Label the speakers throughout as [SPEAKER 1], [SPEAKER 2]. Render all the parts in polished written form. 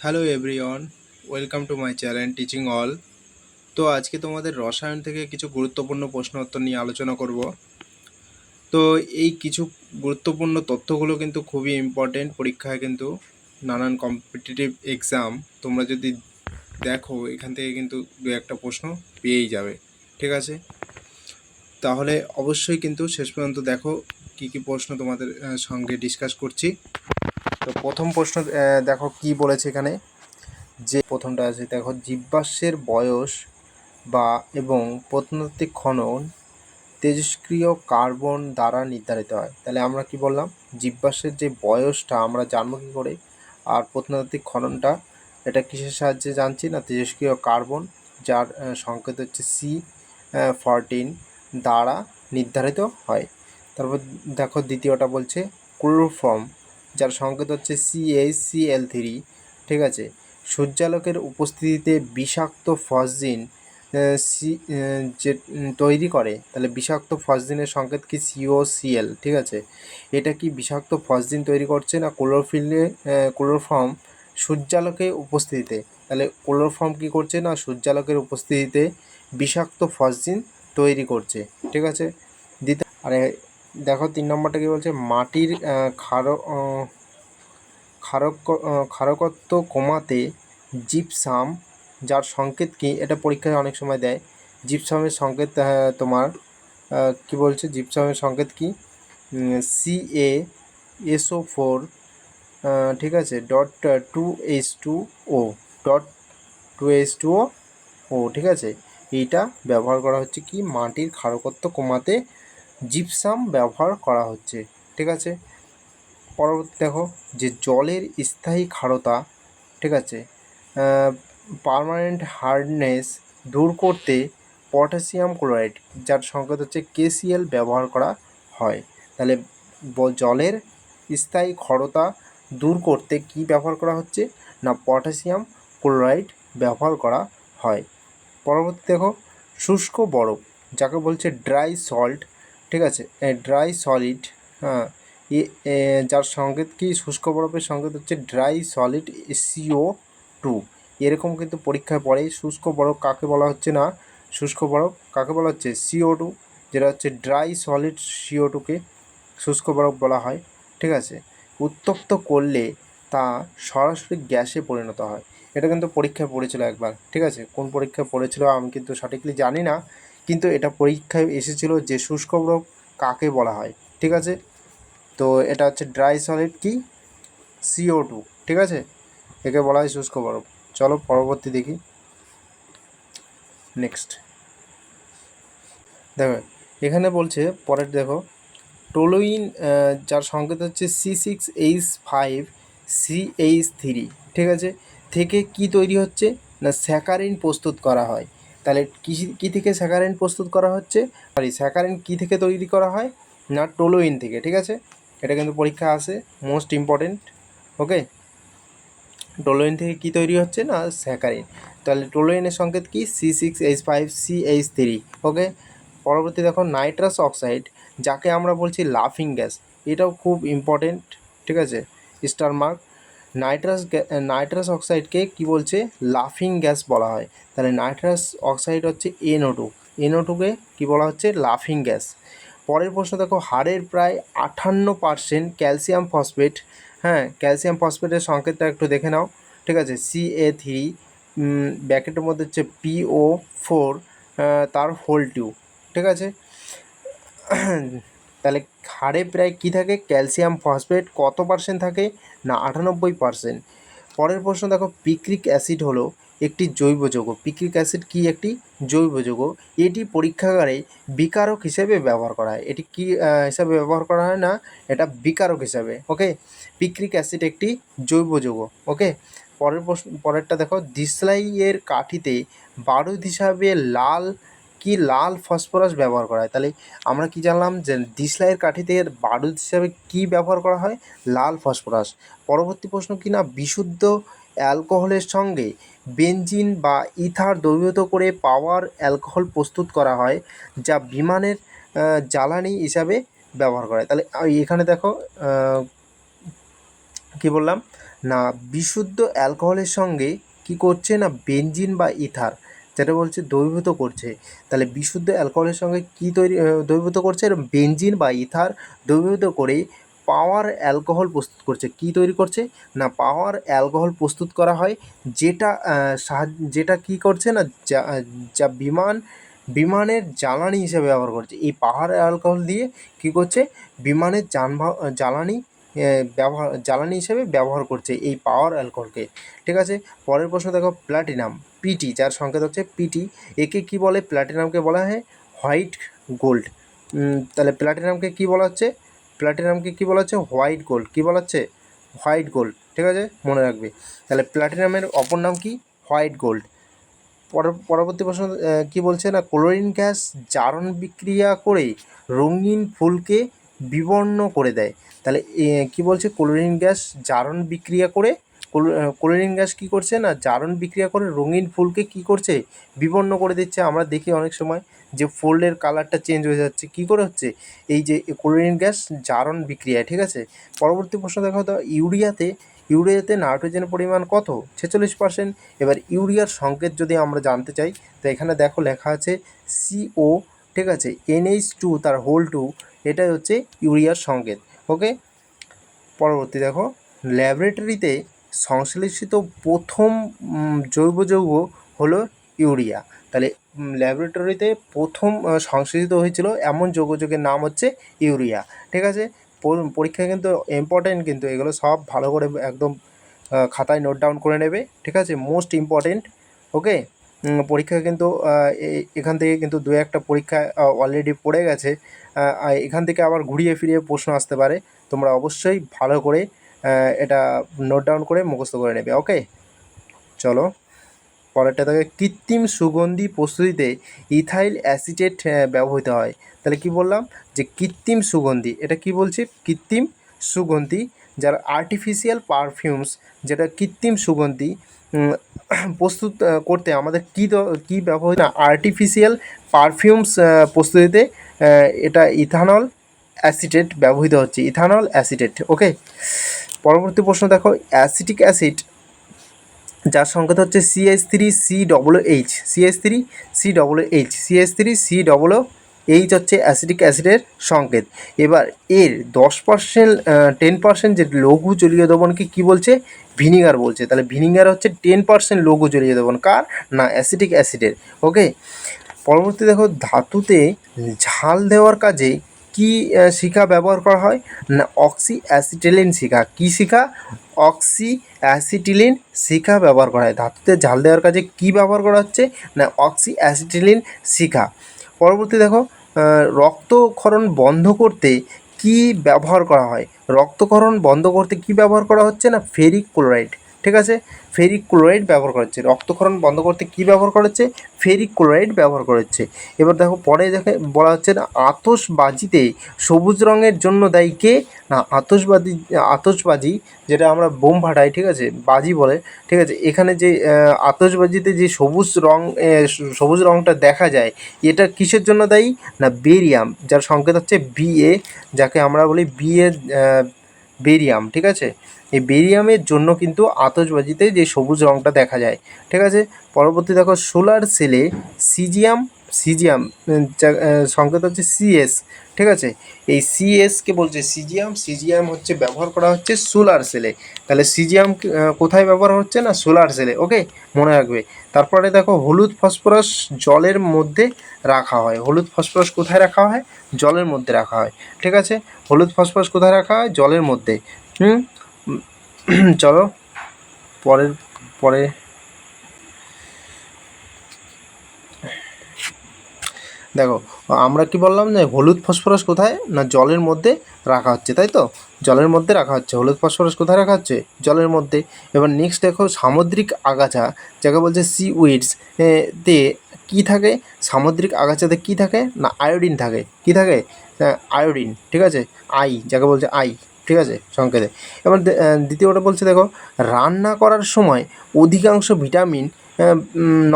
[SPEAKER 1] Hello everyone, welcome to my channel teaching all. তো আজকে তোমাদের রসায়ন থেকে কিছু গুরুত্বপূর্ণ প্রশ্ন উত্তর নিয়ে আলোচনা করব। তো এই কিছু গুরুত্বপূর্ণ তথ্যগুলো কিন্তু খুবই ইম্পর্টেন্ট, পরীক্ষায় কিন্তু নানান কম্পিটিটিভ এক্সাম তোমরা যদি দেখো এখান থেকে কিন্তু দু একটা প্রশ্ন পেয়েই যাবে। ঠিক আছে, তাহলে অবশ্যই কিন্তু শেষ পর্যন্ত দেখো কি কি প্রশ্ন তোমাদের সঙ্গে ডিসকাস করছি। তো প্রথম প্রশ্ন দেখো কি বলেছে এখানে। যে প্রথমটা আছে দেখো, জীবাশ্মের বয়স বা এবং প্রত্নতাত্ত্বিক খনন তেজস্ক্রিয় কার্বন দ্বারা নির্ধারিত হয়। তাহলে আমরা কি বললাম, জীবাশ্মের যে বয়সটা আমরা জানবো কী করে, আর প্রত্নতাত্ত্বিক খননটা এটা কিসের সাহায্যে জানছি না, তেজস্ক্রিয় কার্বন যার সংকেত হচ্ছে C14 দ্বারা নির্ধারিত হয়। তারপর দেখো দ্বিতীয়টা বলছে ক্লোরোফর্ম, যার সংকেত হচ্ছে CaCl3। ঠিক আছে, সূর্যালোকের উপস্থিতিতে বিষাক্ত ফসজিন যে তৈরি করে, তাহলে বিষাক্ত ফসজিনের সংকেত কি COCl। ঠিক আছে, এটা কি বিষাক্ত ফসজিন তৈরি করছে না ক্লোরোফর্ম সূর্যালোকে উপস্থিতিতে। তাহলে ক্লোরোফর্ম কি করছে না, সূর্যালোকের উপস্থিতিতে বিষাক্ত ফসজিন তৈরি করছে। ঠিক আছে, আরে দেখো 3 নম্বরটা কি বলছে, মাটির ক্ষারকত্ব কমাতে জিপসাম, যার সংকেত কি, এটা পরীক্ষায় অনেক সময় দেয়। জিপসামের সংকেত তোমার কি বলছে, জিপসামের সংকেত কি, CaSO4, ঠিক আছে, .2H2O, .2H2O। ঠিক আছে, এইটা ব্যবহার করা হচ্ছে কি, মাটির ক্ষারকত্ব কমাতে জিপসাম ব্যবহার করা হচ্ছে। ঠিক আছে, পরবর্তী দেখো, যে জলের স্থায়ী ক্ষারতা, ঠিক আছে, পার্মানেন্ট হার্ডনেস দূর করতে পটাশিয়াম ক্লোরাইড, যার সংকেত হচ্ছে KCl ব্যবহার করা হয়। তাহলে জলের স্থায়ী ক্ষারতা দূর করতে কি ব্যবহার করা হচ্ছে না, পটাশিয়াম ক্লোরাইড ব্যবহার করা হয়। পরবর্তী দেখো, শুষ্ক বরফ, যাকে বলছে ড্রাই সল্ট। ঠিক আছে, ড্রাই সলিড, হ্যাঁ, যার সংকেত কি, শুষ্ক বরফের সংকেত হচ্ছে ড্রাই সলিড CO2। এরকম কিন্তু পরীক্ষায় পড়ে, শুষ্ক বরফ কাকে বলা হচ্ছে না, শুষ্ক বরফ কাকে বলা হচ্ছে CO2, যেটা হচ্ছে ড্রাই সলিড CO2কে শুষ্ক বরফ বলা হয়। ঠিক আছে, উত্তপ্ত করলে তা সরাসরি গ্যাসে পরিণত হয়। এটা কিন্তু পরীক্ষায় পড়েছিল একবার। ঠিক আছে, কোন পরীক্ষায় পড়েছিল আমি কিন্তু সঠিকলি জানি না, কিন্তু এটা পরীক্ষায় এসেছিল যে শুষ্ক বরফ কাকে বলা হয়। ঠিক আছে, তো এটা হচ্ছে ড্রাই সলিড কি, CO2। ঠিক আছে, একে বলা হয় শুষ্ক বরফ। চলো পরবর্তী দেখি, নেক্সট দেখো এখানে বলছে, পরের দেখো, টোলুইন, যার সংকেত হচ্ছে C6H5CH3। ঠিক আছে, থেকে কি তৈরি হচ্ছে না, স্যাকারিন প্রস্তুত করা হয়। তাহলে কী থেকে স্যাকারিন প্রস্তুত করা হচ্ছে, স্যাকারিন কী থেকে তৈরি করা হয় না, টোলুইন থেকে। ঠিক আছে, এটা কিন্তু পরীক্ষা আসে, মোস্ট ইম্পর্টেন্ট। ওকে, টোলুইন থেকে কি তৈরি হচ্ছে না, স্যাকারিন। তাহলে টোলুইনের সংকেত কি, C6H5CH3। ওকে, পরবর্তী দেখো, নাইট্রাস অক্সাইড, যাকে আমরা বলছি লাফিং গ্যাস, এটাও খুব ইম্পর্টেন্ট। ঠিক আছে, স্টার মার্ক। নাইট্রাস অক্সাইডকে কি বলছে, লাফিং গ্যাস বলা হয়। তাহলে নাইট্রাস অক্সাইড হচ্ছে NO2, NO2কে কী বলা হচ্ছে, লাফিং গ্যাস। পরের প্রশ্ন দেখো, হাড়ের প্রায় 58% ক্যালসিয়াম ফসফেট, হ্যাঁ, ক্যালসিয়াম ফসফেটের সংকেতটা একটু দেখে নাও। ঠিক আছে, Ca3, ব্যাকেটের মধ্যে হচ্ছে PO4, তার হোল টিউ। ঠিক আছে, তাহলে হাড়ে প্রায় কী থাকে, ক্যালসিয়াম ফসফেট কত পার্সেন্ট থাকে না, 98%। পরের প্রশ্ন দেখো, পিক্রিক অ্যাসিড হলো একটি জৈব যৌগ। পিক্রিক অ্যাসিড কি, একটি জৈব যৌগ। এটি পরীক্ষাগারে বিকারক হিসেবে ব্যবহার করা হয়। এটি কি হিসাবে ব্যবহার করা হয় না, এটা বিকারক হিসাবে। ওকে, পিক্রিক অ্যাসিড একটি জৈব যৌগ। ওকে, পরেরটা দেখো, দিসলাইয়ের কাঠিতে বারুদ হিসাবে লাল ফসফরাস ব্যবহার করা হয়। তাহলে আমরা কি জানলাম যে দিসলাইয়ের কাঠিতে বারুদ হিসাবে কি ব্যবহার করা হয়, লাল ফসফরাস। পরবর্তী প্রশ্ন কি না, বিশুদ্ধ অ্যালকোহলের সঙ্গে বেনজিন বা ইথার দ্রবীভূত করে পাওয়ার অ্যালকোহল প্রস্তুত করা হয়, যা বিমানের জ্বালানি হিসাবে ব্যবহার করা হয়। তাহলে এখানে দেখো কি বললাম না বিশুদ্ধ অ্যালকোহলের সঙ্গে কি করছে না বেনজিন বা ইথার, যেটা বলছে দ্রবীভূত করছে। তাহলে বিশুদ্ধ অ্যালকোহলের সঙ্গে কী দ্রবীভূত করছে? বেনজিন বা ইথার দ্রবীভূত করে পাওয়ার অ্যালকোহল প্রস্তুত করছে। কী তৈরি করছে? না পাওয়ার অ্যালকোহল প্রস্তুত করা হয়, যেটা যেটা কী করছে না যা বিমানের জ্বালানি হিসেবে ব্যবহার করছে। এই পাওয়ার অ্যালকোহল দিয়ে কী করছে? বিমানের জ্বালানি হিসেবে ব্যবহার করছে এই পাওয়ার অ্যালকোহলকে। ঠিক আছে, পরের প্রশ্ন দেখো, প্ল্যাটিনাম পিটি, যার সংকেত হচ্ছে পিটি, একে কি বলে? প্ল্যাটিনামকে বলা হয় হোয়াইট গোল্ড। তাহলে প্ল্যাটিনামকে কি বলা হচ্ছে? প্ল্যাটিনামকে কি বলা হচ্ছে? White gold. কি বলা হচ্ছে? White gold. ঠিক আছে, মনে রাখবে। তাহলে প্ল্যাটিনামের অপর নাম কি? White gold. পরবর্তী প্রশ্ন কি বলছে না ক্লোরিন গ্যাস জারণ বিক্রিয়া করে রঙিন ফুলকে বিবর্ণ করে দেয়। তাহলে কি বলছে? ক্লোরিন গ্যাস জারণ বিক্রিয়া করে ক্লোরিন গ্যাস কী করছে না জারণ বিক্রিয়া করে রঙিন ফুলকে কী করছে? বিবর্ণ করে দিচ্ছে। আমরা দেখি অনেক সময় যে ফুলের কালারটা চেঞ্জ হয়ে যাচ্ছে, কী করে হচ্ছে? এই যে ক্লোরিন গ্যাস জারণ বিক্রিয়ায়। ঠিক আছে, পরবর্তী প্রশ্ন দেখো তো, ইউরিয়াতে নাইট্রোজেনের পরিমাণ কত? 46%। এবার ইউরিয়ার সংকেত যদি আমরা জানতে চাই, তো এখানে দেখো লেখা আছে CO, ঠিক আছে, NH2 তার হোল 2, এটাই হচ্ছে ইউরিয়ার সংকেত। ওকে, পরবর্তী দেখো, ল্যাবরেটরিতে সংশ্লেষিত প্রথম জৈব যৌগ হলো ইউরিয়া। তাহলে ল্যাবরেটরিতে প্রথম সংশ্লেষিত হয়েছিল এমন যৌগের নাম হচ্ছে ইউরিয়া। ঠিক আছে, পরীক্ষায় কিন্তু ইম্পর্টেন্ট, কিন্তু এগুলো সব ভালো করে একদম খাতায় নোট ডাউন করে নেবে। ঠিক আছে, মোস্ট ইম্পর্টেন্ট। ওকে, পরীক্ষা কিন্তু এখান থেকে কিন্তু দু একটা পরীক্ষা অলরেডি পড়ে গেছে। এখান থেকে আবার ঘুরিয়ে ফিরিয়ে প্রশ্ন আসতে পারে। তোমরা অবশ্যই ভালো করে এটা নোট ডাউন করে মুখস্থ করে নেবে। ওকে, চলো পরেরটা থেকে, কৃত্রিম সুগন্ধি প্রস্তুতিতে ইথাইল অ্যাসিটেট ব্যবহৃত হয়। তাহলে কি বললাম? যে কৃত্রিম সুগন্ধি, এটা কি বলছি? কৃত্রিম সুগন্ধি, যারা আর্টিফিশিয়াল পারফিউমস, যেটা কৃত্রিম সুগন্ধি প্রস্তুত করতে আমাদের কী ব্যবহৃত? আর্টিফিশিয়াল পারফিউমস প্রস্তুতিতে এটা ইথানল অ্যাসিটেট ব্যবহৃত হচ্ছে, ইথানল অ্যাসিটেট। ওকে, পরবর্তী প্রশ্ন দেখো, অ্যাসিটিক অ্যাসিড যার সংকেত হচ্ছে CH3COOH, CH3COOH হচ্ছে অ্যাসিটিক অ্যাসিডের সংকেত। এবার এর 10%, 10% যে লঘু জলীয় দ্রবণকে কী বলছে? ভিনিগার বলছে। তাহলে ভিনিগার হচ্ছে 10% লঘু জলীয় দ্রবণ, কার? না অ্যাসিটিক অ্যাসিডের। ওকে, পরবর্তী দেখো, ধাতুতে ঝাল দেওয়ার কাজে কি শিখা ব্যবহার করা হয়? না অক্সি অ্যাসিটিলিন শিখা। কী শিখা? অক্সি অ্যাসিটিলিন শিখা ব্যবহার করা হয়। ধাতুতে ঝাল দেওয়ার কাজে কি ব্যবহার করা হচ্ছে? না অক্সি অ্যাসিটিলিন শিখা। পরবর্তী দেখো, রক্তক্ষরণ বন্ধ করতে কি ব্যবহার করা হয়? রক্তক্ষরণ বন্ধ করতে কি ব্যবহার করা হচ্ছে? না ফেরিক ক্লোরাইড। ঠিক আছে, ফেরিক ক্লোরাইড ব্যবহার করা হচ্ছে। রক্তক্ষরণ বন্ধ করতে কি ব্যবহার করা হচ্ছে? ফেরিক ক্লোরাইড ব্যবহার করা হচ্ছে। এবার দেখো পরে দেখে বলা হচ্ছে না আতশবাজিতে সবুজ রঙের জন্য দায়ী কে? না আতশবাজি যেটা আমরা বোম ফাটাই, ঠিক আছে, বাজি বলে। ঠিক আছে, এখানে যে আতশবাজিতে যে সবুজ রঙটা দেখা যায়, এটা কিসের জন্য দায়ী? না বেরিয়াম, যার সংকেত হচ্ছে BA, যাকে আমরা বলি BA, বেরিয়াম। ঠিক আছে, এই বেরিয়ামের জন্য কিন্তু আতশবাজিতে যে সবুজ রঙটা দেখা যায়। ঠিক আছে, পরবর্তী দেখো, সোলার সেলে সিজিয়াম সংকেত হচ্ছে CS। ঠিক আছে, এই CSকে বলছে সিজিয়াম হচ্ছে ব্যবহার করা হচ্ছে সোলার সেলে। তাহলে সিজিয়াম কোথায় ব্যবহার হচ্ছে? না সোলার সেলে। ওকে, মনে রাখবে। তারপরে দেখো, হলুদ ফসফরাস জলের মধ্যে রাখা হয়। হলুদ ফসফরাস কোথায় রাখা হয়? জলের মধ্যে রাখা হয়। ঠিক আছে, হলুদ ফসফরাস কোথায় রাখা হয়? জলের মধ্যে। চলো পরে দেখো, আমরা কি বললাম যে হলুদ ফসফরাস কোথায়? না জলের মধ্যে রাখা হচ্ছে, তাই তো? জলের মধ্যে রাখা হচ্ছে। হলুদ ফসফরাস কোথায় রাখা হচ্ছে? জলের মধ্যে। এবার নেক্সট দেখো, সামুদ্রিক আগাছা, যাকে বলছে সিউইডস, তে কী থাকে? সামুদ্রিক আগাছাতে কী থাকে? না আয়োডিন থাকে। কী থাকে? আয়োডিন। ঠিক আছে, যাকে বলছে আই। ঠিক আছে, সংকেতে। এবার দ্বিতীয়টা বলছে দেখো, রান্না করার সময় অধিকাংশ ভিটামিন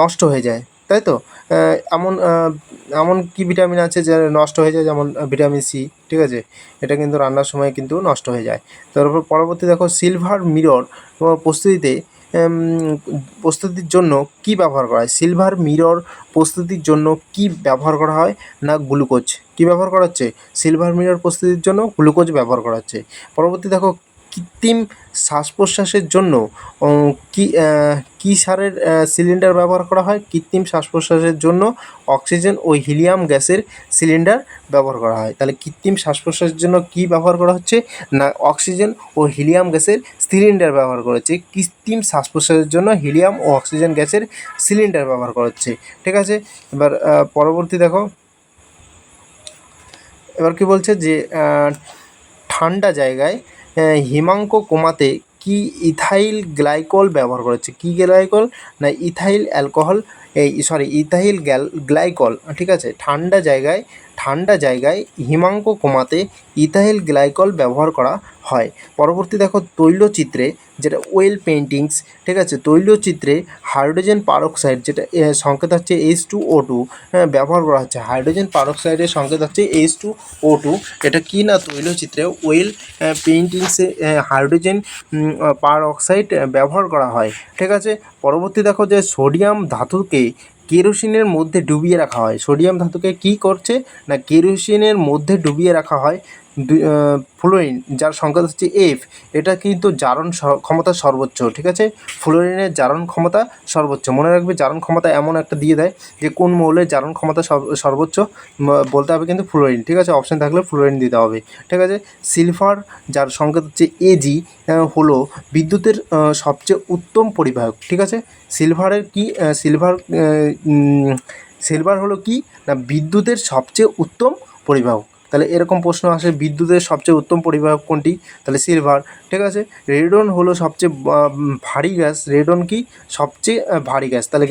[SPEAKER 1] নষ্ট হয়ে যায়। তাই তো? এমন এমন কি ভিটামিন আছে যা নষ্ট হয়ে যায়, যেমন ভিটামিন সি, ঠিক আছে? এটা কিন্তু রান্নার সময় কিন্তু নষ্ট হয়ে যায়। তারপর পরবর্তী দেখো, সিলভার মিরর প্রস্তুতিতে এম, প্রস্তুতির জন্য কি ব্যবহার করা হয়? সিলভার মিরর প্রস্তুতির জন্য কি ব্যবহার করা হয়? না গ্লুকোজ। কি ব্যবহার করা হচ্ছে? সিলভার মিরর প্রস্তুতির জন্য গ্লুকোজ ব্যবহার করা হচ্ছে। পরবর্তী দেখো, কৃত্রিম শ্বাস প্রশ্বাসের জন্য কী সারের সিলিন্ডার ব্যবহার করা হয়? কৃত্রিম শ্বাস প্রশ্বাসের জন্য অক্সিজেন ও হিলিয়াম গ্যাসের সিলিন্ডার ব্যবহার করা হয়। তাহলে কৃত্রিম শ্বাস প্রশ্বাসের জন্য কী ব্যবহার করা হচ্ছে? না অক্সিজেন ও হিলিয়াম গ্যাসের সিলিন্ডার ব্যবহার করা হচ্ছে। কৃত্রিম শ্বাস প্রশ্বাসের জন্য হিলিয়াম ও অক্সিজেন গ্যাসের সিলিন্ডার ব্যবহার করা হচ্ছে। ঠিক আছে, এবার পরবর্তী দেখো, এবার কি বলছে যে ঠান্ডা জায়গায় হিমাঙ্ক কমাতে কি ইথাইল গ্লাইকল ব্যবহার করা হচ্ছে? কী গ্লাইকল? না ইথাইল অ্যালকোহল, ইথাইল গ্লাইকল, ঠিক আছে? ঠান্ডা জায়গায় হিমাঙ্ক কমাতে ইথাইল গ্লাইকল ব্যবহার করা হয়। পরবর্তী দেখো, তৈলচিত্রে যেটা ওয়েল পেইন্টিংস, ঠিক আছে? তৈলচিত্রে হাইড্রোজেন পারক্সাইড, যেটা সংকেত হচ্ছে H2O2, ব্যবহার করা হচ্ছে। হাইড্রোজেন পারক্সাইডের সংকেত হচ্ছে H2O2। এটা কি না তৈলচিত্রে ওয়েল পেইন্টিংসে হাইড্রোজেন পারঅক্সাইড ব্যবহার করা হয়। ঠিক আছে, পরবর্তী দেখো যে সোডিয়াম ধাতুকে কেরোসিনের মধ্যে ডুবিয়ে রাখা হয়। সোডিয়াম ধাতুকে কী করছে? না কেরোসিনের মধ্যে ডুবিয়ে রাখা হয়। ফ্লোরিন, যার সংকেত হচ্ছে F, এটা কিন্তু জারণ ক্ষমতা সর্বোচ্চ। ঠিক আছে, ফ্লোরিনের জারণ ক্ষমতা সর্বোচ্চ। মনে রাখবে, জারণ ক্ষমতা এমন একটা দিয়ে দেয় যে কোন মৌলের জারণ ক্ষমতা সর্বোচ্চ বলতে হবে কিন্তু ফ্লোরিন। ঠিক আছে, অপশান থাকলে ফ্লোরিন দিতে হবে। ঠিক আছে, সিলভার, যার সংকেত হচ্ছে Ag, হলো বিদ্যুতের সবচেয়ে উত্তম পরিবাহক। ঠিক আছে, সিলভারের কি সিলভার হলো কি না বিদ্যুতের সবচেয়ে উত্তম পরিবাহক। তাহলে এরকম প্রশ্ন আসে, বিদ্যুতের সবচেয়ে উত্তম পরিবাহক কোনটি? তাহলে সিলভার। ঠিক আছে, রেডন হলো সবচেয়ে ভারী গ্যাস। রেডন কি? সবচেয়ে ভারী গ্যাস। তাহলে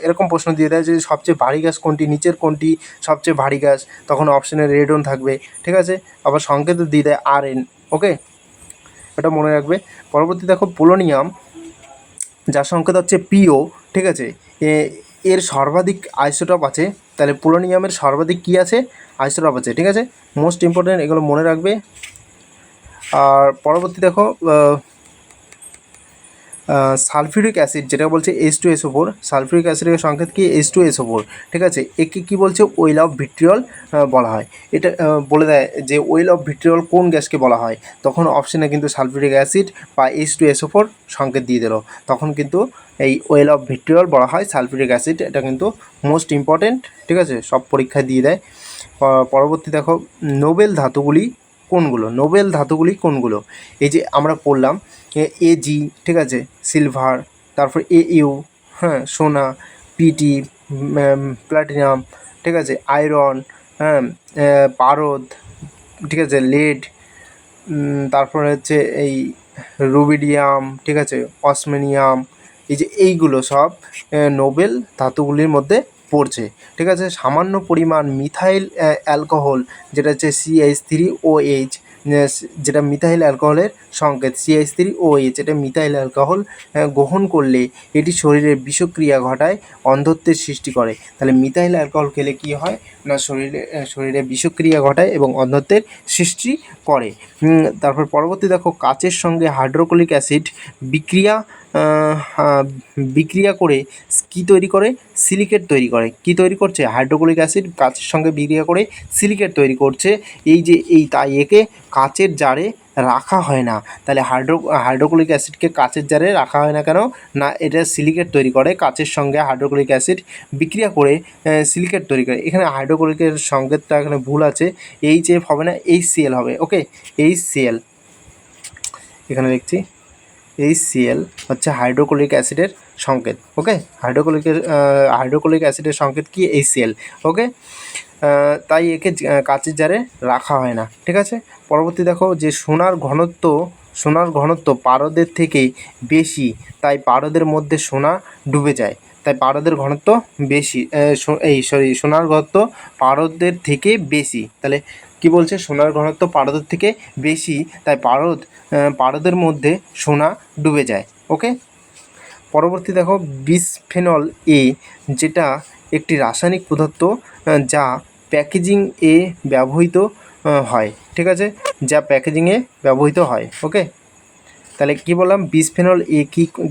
[SPEAKER 1] এরকম প্রশ্ন দিয়ে দেয় যে সবচেয়ে ভারী গ্যাস কোনটি, নিচের কোনটি সবচেয়ে ভারী গ্যাস, তখন অপশানে রেডন থাকবে। ঠিক আছে, আবার সংকেত দিয়ে দেয় Rn। ওকে, এটা মনে রাখবে। পরবর্তী দেখো, পোলোনিয়াম, যার সংকেত হচ্ছে PO। ঠিক আছে, এর সর্বাধিক আইসোটপ আছে। তাহলে পোলোনিয়ামের সর্বাধিক কী আছে? আইসোটপ আছে। ঠিক আছে, মোস্ট ইম্পর্টেন্ট, এগুলো মনে রাখবে। আর পরবর্তী দেখো, সালফিউরিক অ্যাসিড, যেটা বলছে H2SO4, সালফিউরিক অ্যাসিডের সংকেত কি? H2SO4। ঠিক আছে, একে কী বলছে? ওয়েল অফ ভিট্রিয়ল বলা হয়। এটা বলে দেয় যে ওয়েল অফ ভিট্রিয়ল কোন গ্যাসকে বলা হয়, তখন অপশানে কিন্তু সালফিউরিক অ্যাসিড বা H2SO4 সংকেত দিয়ে দিল, তখন কিন্তু এই ওয়েল অফ ভিট্রিয়ল বলা হয় সালফিউরিক অ্যাসিড। এটা কিন্তু মোস্ট ইম্পর্টেন্ট। ঠিক আছে, সব পরীক্ষায় দিয়ে দেয়। পরবর্তী দেখো, নোবেল ধাতুগুলি কোনগুলো? নোবেল ধাতুগুলি কোনগুলো? এই যে আমরা পড়লাম, Ag, ঠিক আছে, সিলভার, তারপর Au, হ্যাঁ, সোনা, পিটি, প্ল্যাটিনাম, ঠিক আছে, আয়রন, হ্যাঁ, পারদ, ঠিক আছে, লেড, তারপরে হচ্ছে এই রুবিডিয়াম, ঠিক আছে, অসমেনিয়াম, এই যে এইগুলো সব নোবেল ধাতুগুলির মধ্যে পড়ছে। ঠিক আছে, সামান্য পরিমাণ মিথাইল অ্যালকোহল, যেটা হচ্ছে CH3OH, যেটা মিথাইল অ্যালকোহলের সংকেত CH3OH, এটা মিথাইল অ্যালকোহল গ্রহণ করলে এটি শরীরে বিষক্রিয়া ঘটায়, অন্ধত্বের সৃষ্টি করে। তাহলে মিথাইল অ্যালকোহল খেলে কী হয় না শরীরে বিষক্রিয়া ঘটায় এবং অন্ধত্বের সৃষ্টি করে। তারপর পরবর্তী দেখো, কাচের সঙ্গে হাইড্রোক্লোরিক অ্যাসিড বিক্রিয়া করে কী তৈরি করে? সিলিকেট তৈরি করে। কী তৈরি করছে? হাইড্রোক্লোরিক অ্যাসিড কাচের সঙ্গে বিক্রিয়া করে সিলিকেট তৈরি করছে। তাই একে কাচের জারে রাখা হয় না। তাহলে হাইড্রোক্লোরিক অ্যাসিডকে কাচের জারে রাখা হয় না কেন? না এটা সিলিকেট তৈরি করে, কাচের সঙ্গে হাইড্রোক্লোরিক অ্যাসিড বিক্রিয়া করে সিলিকেট তৈরি করে। এখানে হাইড্রোক্লোরিকের সংকেতটা এখানে ভুল আছে, HF হবে না, HCl হবে। ওকে, HCl এখানে লিখছি, HCl হচ্ছে হাইড্রোক্লোরিক অ্যাসিডের সংকেত। ওকে, হাইড্রোক্লোরিক অ্যাসিডের সংকেত কি? HCl। ওকে, তাই একে কাচের জারে রাখা হয় না। ঠিক আছে, পরবর্তী দেখো, যে সোনার ঘনত্ব পারদের থেকে বেশি, তাই পারদের মধ্যে সোনা ডুবে যায়। তাই পারদের ঘনত্ব বেশি, সোনার ঘনত্ব পারদের থেকে বেশি। তাহলে কি বলছে? সোনার ঘনত্ব পারদের থেকে বেশি, তাই পারদের মধ্যে সোনা ডুবে যায়। ওকে, পরবর্তী দেখো বিসফেনল এ, যেটা একটি রাসায়নিক পদার্থ যা প্যাকেজিং এ ব্যবহৃত হয়, ঠিক আছে, যা প্যাকেজিংয়ে ব্যবহৃত হয়। ওকে, তাহলে কি বললাম, বিসফেনল এ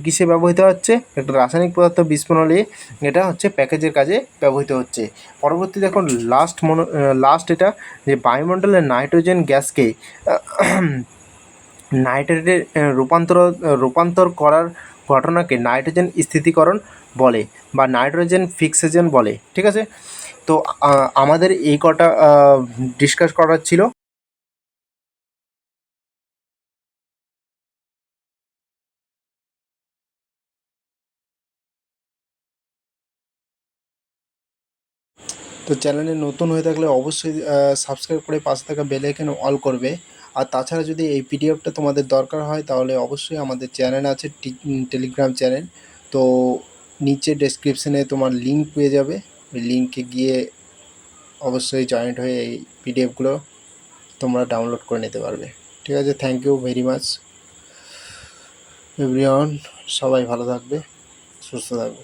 [SPEAKER 1] কিসে ব্যবহৃত হচ্ছে, একটা রাসায়নিক পদার্থ বিসফেনল এ, এটা হচ্ছে প্যাকেজের কাজে ব্যবহৃত হচ্ছে। পরবর্তী দেখো লাস্ট এটা, যে বায়ুমণ্ডলের নাইট্রোজেন গ্যাসকে নাইট্রেটে রূপান্তর করার ঘটনাকে নাইট্রোজেন স্থিতিকরণ বলে বা নাইট্রোজেন ফিক্সেশন বলে, ঠিক আছে। তো আমাদের এই কটা ডিসকাস করার ছিল। তো চ্যানেলে নতুন হয়ে থাকলে অবশ্যই সাবস্ক্রাইব করে পাশে থাকা বেল আইকনে অল করবে। আর তাছাড়া যদি এই পিডিএফটা তোমাদের দরকার হয় তাহলে অবশ্যই আমাদের চ্যানেল আছে, টেলিগ্রাম চ্যানেল। তো নিচে ডেসক্রিপশনে তোমার লিঙ্ক পেয়ে যাবে, ওই লিঙ্কে গিয়ে অবশ্যই জয়েন্ট হয়ে এই পিডিএফগুলো তোমরা ডাউনলোড করে নিতে পারবে। ঠিক আছে, thank you very much everyone. সবাই ভালো থাকবে, সুস্থ থাকবে।